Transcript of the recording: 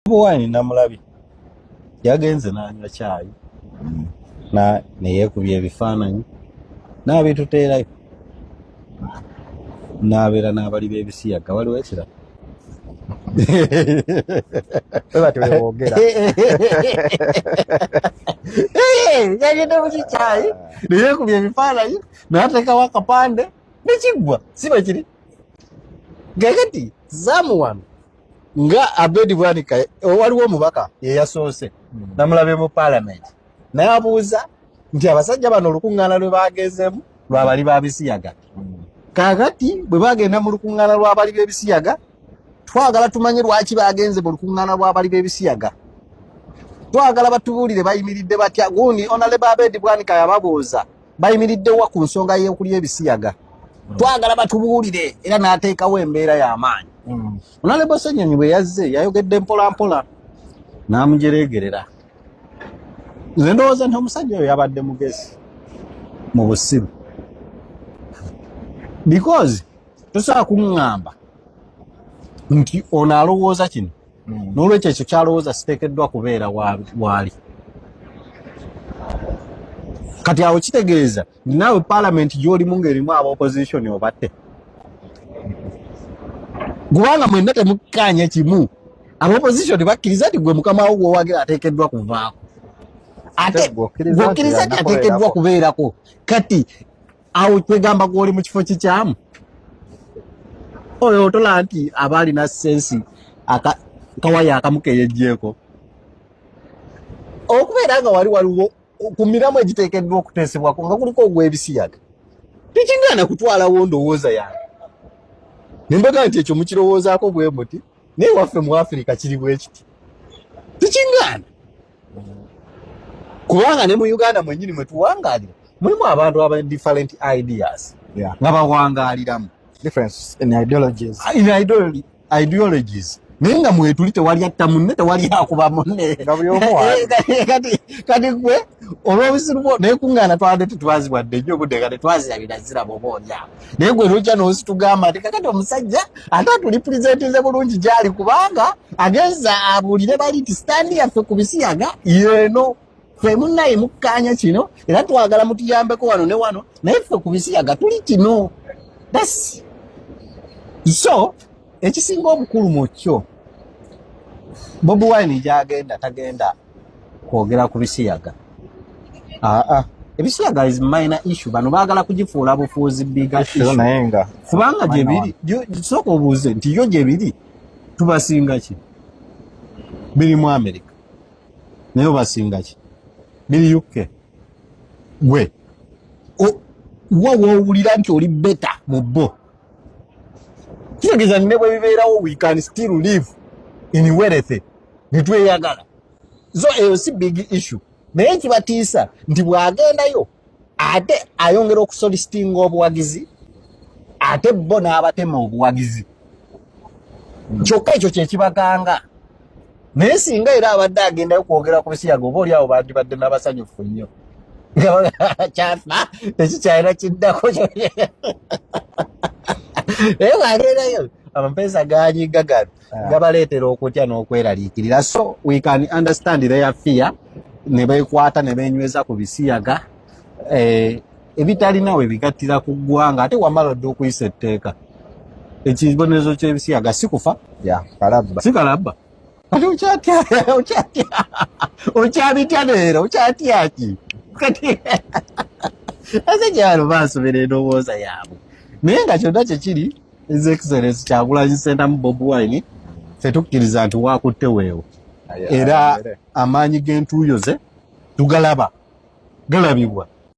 Wine namulabi yagenze nanywa chai na neyekubye ebifaananyi n'abituteerayo n'abeera n'abali b'ebisiyaga waliwo ekira yagenda mu kichai neyekubye ebifaananyi n'ateekawo akapande nekiggwa siba kiri gakati zamuwano nga Abedi Bwanika waliwo omubaka yeyasoose namulabe mu parliament naye abuuza nti abasajja bano olukuŋŋaana lwe bagezeemu lwabali ba bisiyaga kaakati bwe bagenda mu lukuŋŋaana lw'abali b'ebisiyaga twagala tumanye lwaki bagenze mu lukuŋŋaana lw'abali b'ebisiyaga twagala batubuulire bayimiridde batya gundi Honorable Abedi Bwanika yababuuza bayimiridde wa ku nsonga y'okulya ebisiyaga twagala batubuulire era n'ateekawo embeera y'amaanyi Honorable Ssenyonyi bwe yazze yayogedde mpola mpola n'amujereegerera nze ndowooza nti omusajja oyo yabadde mugezi mu busiru because tosobola kuŋŋamba nti ono alowooza kino n'olwekyo ekyo kyalowooza siteekeddwa kubeera waali kati awo kitegeeza naawe parliament gy'olimu ng'erimu aba opposition obatte kubanga mwenna temukkaanya kimu aba opposition bakkiriza nti gwe mukama wo gwowagira ateekeddwa kuvaako ate gwokkiriza nti ateekeddwa kubeerako kati awo twegamba gw'oli mu kifo kikyamu oyo otola nti aba alina sensi kawaya akamu keyejjeeko okubeera nga waliwo ku miramu egiteekeddwa okuteesebwako nga kuliko ogw'ebisiyaga tekingana kutwalawo ndowooza yange nembaga nti ekyo mukirowoozaako bwe muti naye waffe mu Afirika kiri bwe kiti tekingana kubanga ne mu Uganda mwennyini mwe tuwangaalira mulimu abantu aba different ideas nga bawangaaliramu difference in ideologies naye nga mwetuli tewali atta munne tewali akuba munne kati gwe olw'obusiru bwo naye kuŋŋaana twabadde tetwazibwadde nnyo obudde kati twazirabira ziraba obaolyawo naye gwe lujja n'ositugamba nti kakati omusajja ate atulipulizentinze bulungi gy'ali kubanga agenza abuulire bali nti sitandi yaffe ku bisiyaga yeeno ffe munnaye mukkaanya kino era twagala mutuyambeko wano ne wano naye ffe ku bisiyaga tuli kino so ekisinga obukulu mu kyo Bobi Wine gy'agenda tagenda kwogera ku bisiyaga ebisiyaga is minor issue bano baagala kugifuula bufuuzi bigga issue kubanga gye biri sooka obuuze nti yo gye biri tubasinga ki biri mu America naye obasinga ki biri UK gwe wa woowulira nti oli beta mu bo kitegeeza ne bwe bibeerawo we can still live in wealth netweyagala so eyo si big issue naye kibatiisa nti bw'agendayo ate ayongera okusolicitinga obuwagizi ate bo n'abatema obuwagizi kyokka ekyo kyekibaganga naye singa era abadde agendayo kwogera ku bisiyaga oba oli awo bandibadde n'abasanyufu nnyo kyafa tekikyalina kiddako naye bw'agendayo amapeesa ganyiga gano gabaleetera okutya n'okweraliikirira so we can understand their fear ne beekwata ne beenyweza ku bisiyaga ebitalina we bigattira ku ggwanga ate wamala dde okuyisa etteeka ekibonerezo ky'ebisiyaga si kufa si kalabba kati okyabitya leero okyatya ki kati asajja bano baasobera endowooza yaabwe naye nga kyonna kyekiri His Excellency Kyagulanyi Ssentamu Bobi Wine ffe tukkiriza nti waakutte weewo era amaanyi g'entuuyo ze tugalaba galabibwa